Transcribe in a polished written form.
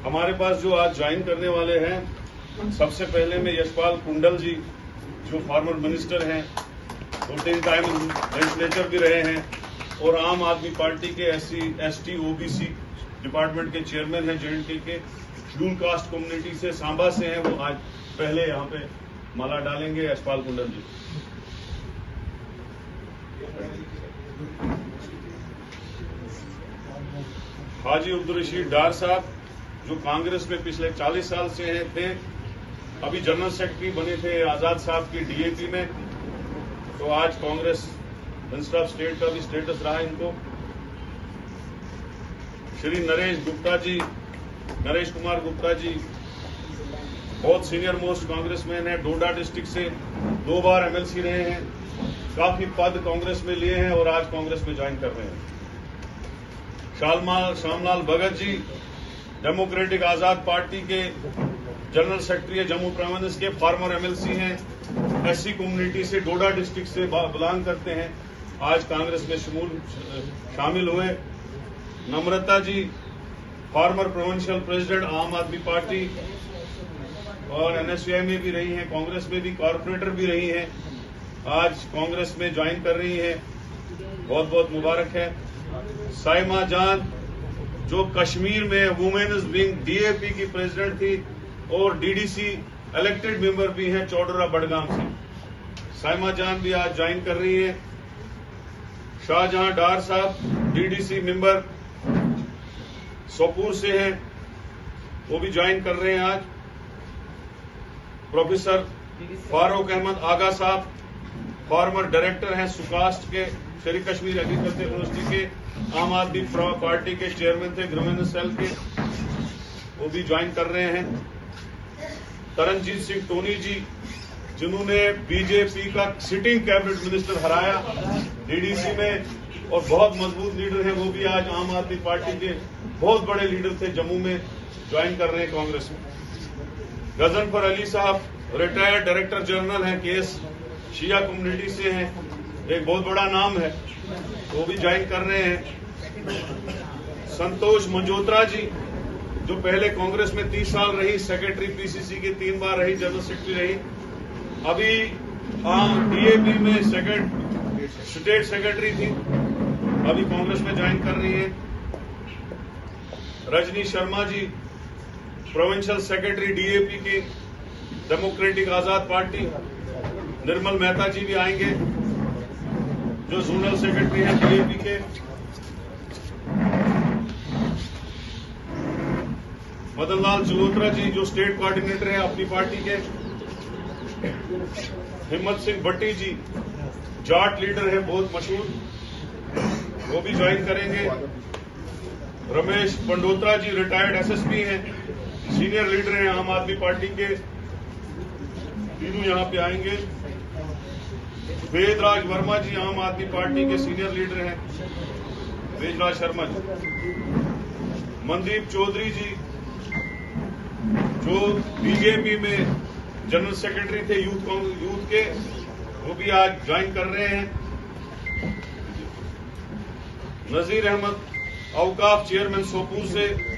हमारे पास जो आज ज्वाइन करने वाले हैं, सबसे पहले में यशपाल कुंडल जी, जो फॉर्मर मिनिस्टर हैं, 2-3 टाइम लेजिस्लेचर भी रहे हैं और आम आदमी पार्टी के SC, ST, OBC डिपार्टमेंट के चेयरमैन हैं। J&K के शेड्यूल कास्ट कम्युनिटी से, सांबा से हैं। वो आज पहले यहाँ पे माला डालेंगे। यशपाल कुंडल जी। हाजी अब्दुल रशीद डार साहब, जो कांग्रेस में पिछले 40 साल से थे, अभी जनरल सेक्रेटरी बने थे आजाद साहब की DAP में, तो आज कांग्रेस मिनिस्टर ऑफ स्टेट का भी स्टेटस रहा इनको। श्री नरेश कुमार गुप्ता जी बहुत सीनियर मोस्ट कांग्रेसमैन है, डोडा डिस्ट्रिक्ट से 2 बार MLC रहे हैं, काफी पद कांग्रेस में लिए हैं और आज कांग्रेस में ज्वाइन कर रहे हैं। श्यामलाल भगत जी डेमोक्रेटिक आजाद पार्टी के जनरल सेक्रेटरी है, जम्मू प्रोविंस के, फॉर्मर MLC हैं, SC कम्युनिटी से, डोडा डिस्ट्रिक्ट से बिलोंग करते हैं, आज कांग्रेस में शामिल हुए। नम्रता जी फॉर्मर प्रोविंशियल प्रेसिडेंट आम आदमी पार्टी और NSUI में भी रही हैं, कांग्रेस में भी कॉर्पोरेटर भी रही हैं, आज कांग्रेस में ज्वाइन कर रही हैं, बहुत बहुत मुबारक है। साइमा जान, जो कश्मीर में वुमेन्स विंग DAP की प्रेसिडेंट थी और DDC इलेक्टेड मेंबर भी हैं चौडरा बडगाम से, साइमा जान भी आज ज्वाइन कर रही है। शाहजहां डार साहब DDC मेंबर सोपूर से हैं, वो भी ज्वाइन कर रहे हैं आज। प्रोफेसर फारूक अहमद आगा साहब फॉर्मर डायरेक्टर हैं सुकास्ट के, शेरी कश्मीर एग्रीकल्चर यूनिवर्सिटी के, आम आदमी पार्टी के चेयरमैन थे ग्रीवेंस सेल के, वो भी ज्वाइन कर रहे हैं। तरनजीत सिंह टोनी जी, जिन्होंने BJP का सिटिंग कैबिनेट मिनिस्टर हराया DDC में और बहुत मजबूत लीडर हैं, वो भी आज आम आदमी पार्टी के बहुत बड़े लीडर थे, जम्मू में ज्वाइन कर रहे हैं कांग्रेस में। गजनफर अली साहब रिटायर्ड डायरेक्टर जनरल हैं, केस शिया कम्युनिटी से हैं, एक बहुत बड़ा नाम है, वो भी ज्वाइन कर रहे हैं। संतोष मंजोत्रा जी, जो पहले कांग्रेस में 30 साल रही, सेक्रेटरी PCC की 3 बार रही, जनरल सेक्रेटरी रही, अभी DAP में स्टेट सेक्रेटरी थी, अभी कांग्रेस में ज्वाइन कर रही है। Rajni Sharma ji provincial secretary DAP की डेमोक्रेटिक आजाद पार्टी। निर्मल मेहता जी भी आएंगे, जो जोनल सेक्रेटरी हैं DAP के। मदन लाल जलोत्रा जी, जो स्टेट कोऑर्डिनेटर हैं अपनी पार्टी के। हिम्मत सिंह भट्टी जी, जाट लीडर हैं बहुत मशहूर, वो भी ज्वाइन करेंगे। रमेश पंडोत्रा जी रिटायर्ड SSP हैं, सीनियर लीडर हैं आम आदमी पार्टी के, तीनों यहां पे आएंगे। वेदराज वर्मा जी आम आदमी पार्टी के सीनियर लीडर हैं, वेदराज शर्मा जी। मनदीप चौधरी जी, जो BJP में जनरल सेक्रेटरी थे यूथ के, वो भी आज ज्वाइन कर रहे हैं। नजीर अहमद औकाफ चेयरमैन सोपूर से,